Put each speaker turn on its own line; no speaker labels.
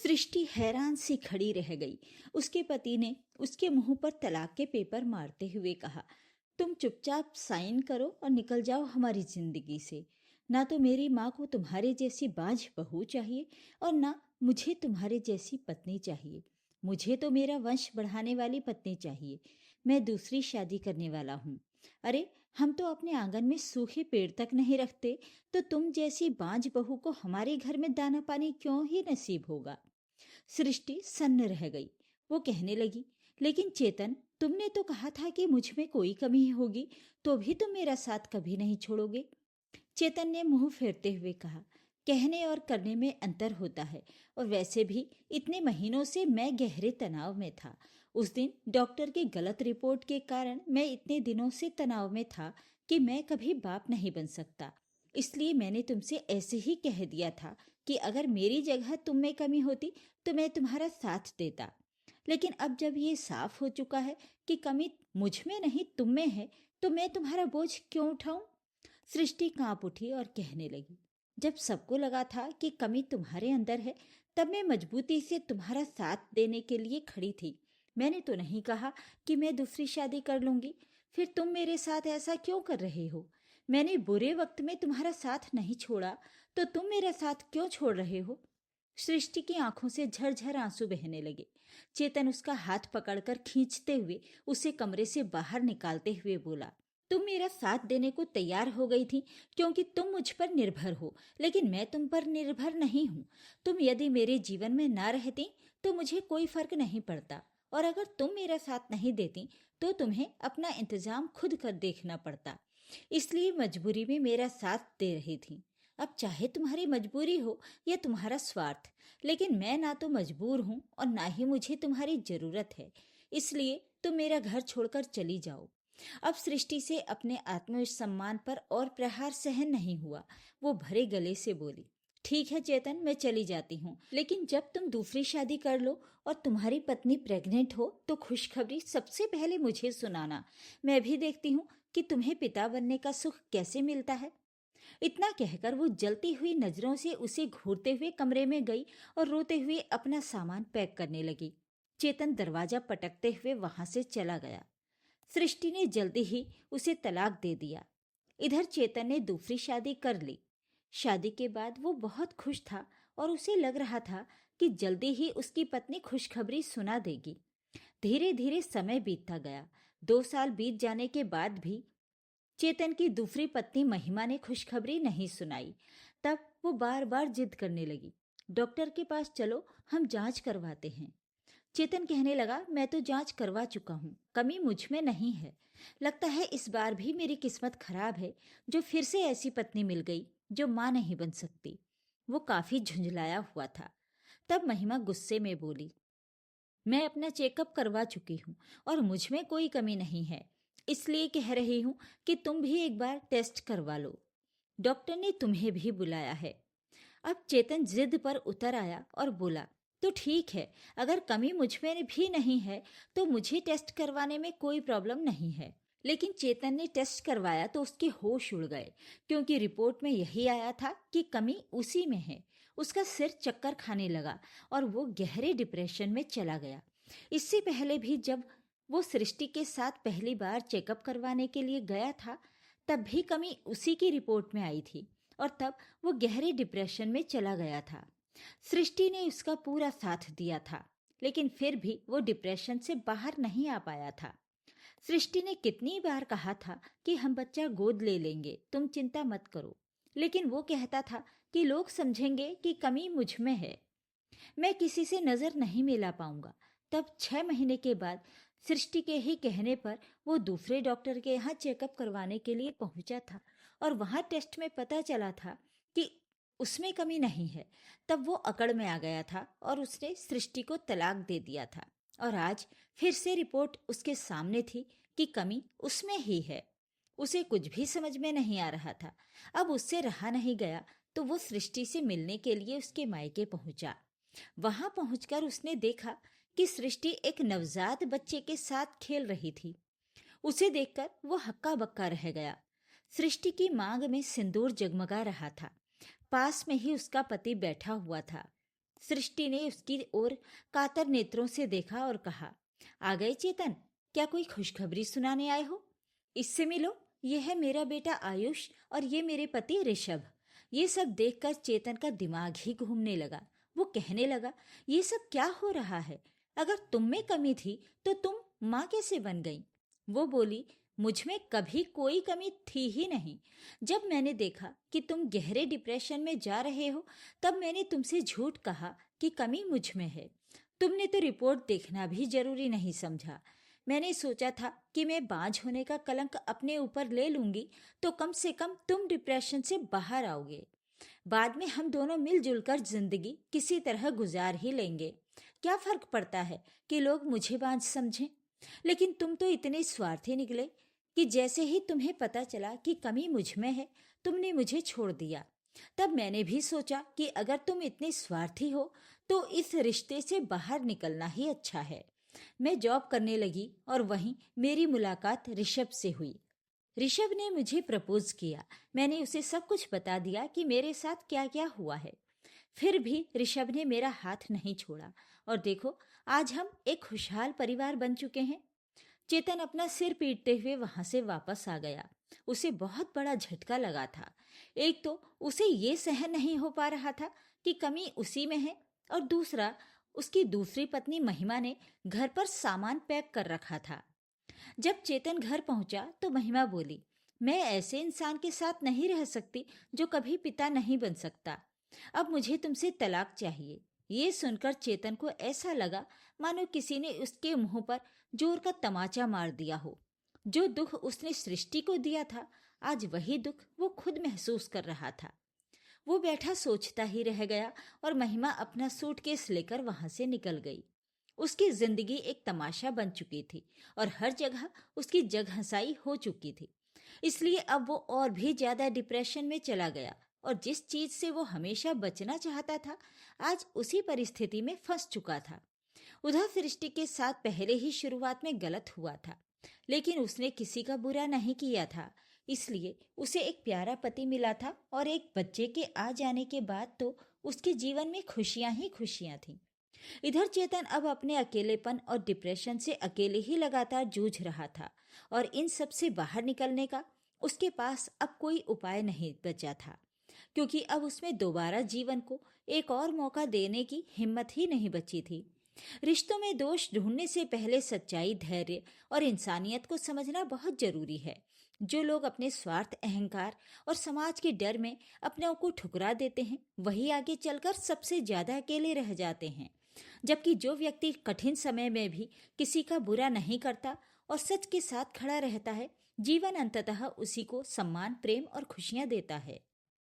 सृष्टि हैरान सी खड़ी रह गई। उसके पति ने उसके मुंह पर तलाक के पेपर मारते हुए कहा, तुम चुपचाप साइन करो और निकल जाओ हमारी जिंदगी से। ना तो मेरी माँ को तुम्हारे जैसी बाझ बहू चाहिए और ना मुझे तुम्हारे जैसी पत्नी चाहिए। मुझे तो मेरा वंश बढ़ाने वाली पत्नी चाहिए। मैं दूसरी शादी करने वाला हूँ। अरे, हम तो अपने आंगन में सूखे पेड़ तक नहीं रखते, तो तुम जैसी बांझ बहू को हमारे घर में दाना पानी क्यों ही नसीब होगा। सृष्टि सन्न रह गई। वो कहने लगी, लेकिन चेतन, तुमने तो कहा था कि मुझ में कोई कमी होगी तो भी तुम मेरा साथ कभी नहीं छोड़ोगे। चेतन ने मुंह फेरते हुए कहा, कहने और करने में अंतर होता है, और वैसे भी इतने महीनों से मैं गहरे तनाव में था। उस दिन डॉक्टर की गलत रिपोर्ट के कारण मैं इतने दिनों से तनाव में था कि मैं कभी बाप नहीं बन सकता। इसलिए मैंने तुमसे ऐसे ही कह दिया था कि अगर मेरी जगह तुम में कमी होती तो मैं तुम्हारा साथ देता। लेकिन अब जब ये साफ हो चुका है कि कमी मुझ में नहीं तुम में है, तो मैं तुम्हारा बोझ क्यों उठाऊं। सृष्टि कांप उठी और कहने लगी, जब सबको लगा था कि कमी तुम्हारे अंदर है, तब मैं मजबूती से तुम्हारा साथ देने के लिए खड़ी थी। मैंने तो नहीं कहा कि मैं दूसरी शादी कर लूंगी। फिर तुम मेरे साथ ऐसा क्यों कर रहे हो। मैंने बुरे वक्त में तुम्हारा साथ नहीं छोड़ा, तो तुम मेरा साथ क्यों छोड़ रहे हो। सृष्टि की आंखों से झरझर आंसू बहने लगे। चेतन उसका हाथ पकड़कर खींचते हुए उसे कमरे से बाहर निकालते हुए बोला, तुम मेरा साथ देने को तैयार हो गई थी क्योंकि तुम मुझ पर निर्भर हो, लेकिन मैं तुम पर निर्भर नहीं हूँ। तुम यदि मेरे जीवन में ना रहती तो मुझे कोई फर्क नहीं पड़ता, और अगर तुम मेरा साथ नहीं देती तो तुम्हें अपना इंतजाम खुद कर देखना पड़ता। इसलिए मजबूरी में मेरा साथ दे रही थी। अब चाहे तुम्हारी मजबूरी हो या तुम्हारा स्वार्थ, लेकिन मैं ना तो मजबूर हूँ और ना ही मुझे तुम्हारी जरूरत है। इसलिए तुम मेरा घर छोड़कर चली जाओ। अब सृष्टि से अपने आत्मसम्मान पर और प्रहार सहन नहीं हुआ। वो भरे गले से बोली, ठीक है चेतन, मैं चली जाती हूँ, लेकिन जब तुम दूसरी शादी कर लो और तुम्हारी पत्नी प्रेग्नेंट हो तो खुशखबरी सबसे पहले मुझे सुनाना। मैं भी देखती हूँ कि तुम्हें पिता बनने का सुख कैसे मिलता है। इतना कहकर वो जलती हुई नजरों से उसे घूरते हुए कमरे में गई और रोते हुए अपना सामान पैक करने लगी। चेतन दरवाजा पटकते हुए वहां से चला गया। सृष्टि ने जल्दी ही उसे तलाक दे दिया। इधर चेतन ने दूसरी शादी कर ली। शादी के बाद वो बहुत खुश था और उसे लग रहा था कि जल्दी ही उसकी पत्नी खुशखबरी सुना देगी। धीरे धीरे समय बीतता गया। 2 साल बीत जाने के बाद भी चेतन की दूसरी पत्नी महिमा ने खुशखबरी नहीं सुनाई। तब वो बार बार जिद करने लगी, डॉक्टर के पास चलो, हम जांच करवाते हैं। चेतन कहने लगा, मैं तो जांच करवा चुका हूँ, कमी मुझ में नहीं है। लगता है इस बार भी मेरी किस्मत खराब है जो फिर से ऐसी पत्नी मिल गई जो माँ नहीं बन सकती। वो काफी झुंझलाया हुआ था। तब महिमा गुस्से में बोली, मैं अपना चेकअप करवा चुकी हूँ और मुझ में कोई कमी नहीं है। इसलिए कह रही हूँ कि तुम भी एक बार टेस्ट करवा लो। डॉक्टर ने तुम्हें भी बुलाया है। अब चेतन जिद पर उतर आया और बोला, तो ठीक है, अगर कमी मुझ में भी नहीं है तो मुझे टेस्ट करवाने में कोई प्रॉब्लम नहीं है। लेकिन चेतन ने टेस्ट करवाया तो उसके होश उड़ गए, क्योंकि रिपोर्ट में यही आया था कि कमी उसी में है। उसका सिर चक्कर खाने लगा और वो गहरे डिप्रेशन में चला गया। इससे पहले भी जब वो सृष्टि के साथ पहली बार चेकअप करवाने के लिए गया था, तब भी कमी उसी की रिपोर्ट में आई थी और तब वो गहरे डिप्रेशन में चला गया था। सृष्टि ने उसका पूरा साथ दिया था, लेकिन फिर भी वो डिप्रेशन से बाहर नहीं आ पाया था। सृष्टि ने कितनी बार कहा था कि हम बच्चा गोद ले लेंगे, तुम चिंता मत करो, लेकिन वो कहता था कि लोग समझेंगे कि कमी मुझ में है, मैं किसी से नजर नहीं मिला पाऊंगा। तब 6 महीने के बाद सृष्टि के ही कहने पर वो दूसरे डॉक्टर के यहाँ चेकअप करवाने के लिए पहुंचा था और वहां टेस्ट में पता चला था कि उसमें कमी नहीं है। तब वो अकड़ में आ गया था और उसने सृष्टि को तलाक दे दिया था, और आज फिर से रिपोर्ट उसके सामने थी कि कमी उसमें ही है। उसे कुछ भी समझ में नहीं आ रहा था। अब उससे रहा नहीं गया तो वो सृष्टि से मिलने के लिए उसके मायके पहुंचा। वहां पहुंचकर उसने देखा कि सृष्टि एक नवजात बच्चे के साथ खेल रही थी। उसे देखकर वो हक्का बक्का रह गया। सृष्टि की मांग में सिंदूर जगमगा रहा था। पास में ही उसका पति बैठा हुआ था। सृष्टि ने उसकी ओर कातर नेत्रों से देखा और कहा, आ गए चेतन, क्या कोई खुशखबरी सुनाने आए हो? इससे मिलो, यह है मेरा बेटा आयुष और ये मेरे पति ऋषभ। ये सब देखकर चेतन का दिमाग ही घूमने लगा। वो कहने लगा, ये सब क्या हो रहा है? अगर तुम में कमी थी तो तुम माँ कैसे बन गई? वो बोली, मुझ में कभी कोई कमी थी ही नहीं। जब मैंने देखा कि तुम गहरे डिप्रेशन में जा रहे हो, तब मैंने तुमसे झूठ कहा कि कमी मुझ में है। तुमने तो रिपोर्ट देखना भी जरूरी नहीं समझा। मैंने सोचा था कि मैं बांझ होने का कलंक अपने ऊपर ले लूंगी तो कम से कम तुम डिप्रेशन से बाहर आओगे। बाद में हम दोनों मिलजुल कर जिंदगी किसी तरह गुजार ही लेंगे। क्या फर्क पड़ता है कि लोग मुझे बांझ समझें? लेकिन तुम तो इतने स्वार्थी निकले कि जैसे ही तुम्हें पता चला कि कमी मुझ में है, तुमने मुझे छोड़ दिया। तब मैंने भी सोचा कि अगर तुम इतने स्वार्थी हो तो इस रिश्ते से बाहर निकलना ही अच्छा है। मैं जॉब करने लगी और वहीं मेरी मुलाकात ऋषभ से हुई। ऋषभ ने मुझे प्रपोज किया। मैंने उसे सब कुछ बता दिया कि मेरे साथ क्या क्या हुआ है। फिर भी ऋषभ ने मेरा हाथ नहीं छोड़ा और देखो, आज हम एक खुशहाल परिवार बन चुके हैं। चेतन अपना सिर पीटते हुए वहां से वापस आ गया। उसे बहुत बड़ा झटका लगा था। एक तो उसे ये सहन नहीं हो पा रहा था कि कमी उसी में है, और दूसरा, उसकी दूसरी पत्नी महिमा ने घर पर सामान पैक कर रखा था। जब चेतन घर पहुंचा तो महिमा बोली, मैं ऐसे इंसान के साथ नहीं रह सकती जो कभी पिता नहीं बन सकता। अब मुझे तुमसे तलाक चाहिए। ये सुनकर चेतन को ऐसा लगा मानो किसी ने उसके मुंह पर जोर का तमाचा मार दिया हो। जो दुख उसने सृष्टि को दिया था, आज वही दुख वो खुद महसूस कर रहा था। वो बैठा सोचता ही रह गया और महिमा अपना सूटकेस लेकर वहां से निकल गई। उसकी जिंदगी एक तमाशा बन चुकी थी और हर जगह उसकी जगहंसाई हो चुकी थी। इसलिए अब वो और भी ज्यादा डिप्रेशन में चला गया और जिस चीज से वो हमेशा बचना चाहता था, आज उसी परिस्थिति में फंस चुका था। उधर सृष्टि के साथ पहले ही शुरुआत में गलत हुआ था, लेकिन उसने किसी का बुरा नहीं किया था। इसलिए उसे एक प्यारा पति मिला था और एक बच्चे के आ जाने के बाद तो उसके जीवन में खुशियां ही खुशियां थीं। इधर चेतन अब अपने अकेलेपन और डिप्रेशन से अकेले ही लगातार जूझ रहा था और इन सब से बाहर निकलने का उसके पास अब कोई उपाय नहीं बचा था, क्योंकि अब उसमें दोबारा जीवन को एक और मौका देने की हिम्मत ही नहीं बची थी। रिश्तों में दोष ढूंढने से पहले सच्चाई, धैर्य और इंसानियत को समझना बहुत जरूरी है। जो लोग अपने स्वार्थ, अहंकार और समाज के डर में अपने को ठुकरा देते हैं, वही आगे चलकर सबसे ज्यादा अकेले रह जाते हैं। जबकि जो व्यक्ति कठिन समय में भी किसी का बुरा नहीं करता और सच के साथ खड़ा रहता है, जीवन अंततः उसी को सम्मान, प्रेम और खुशियां देता है।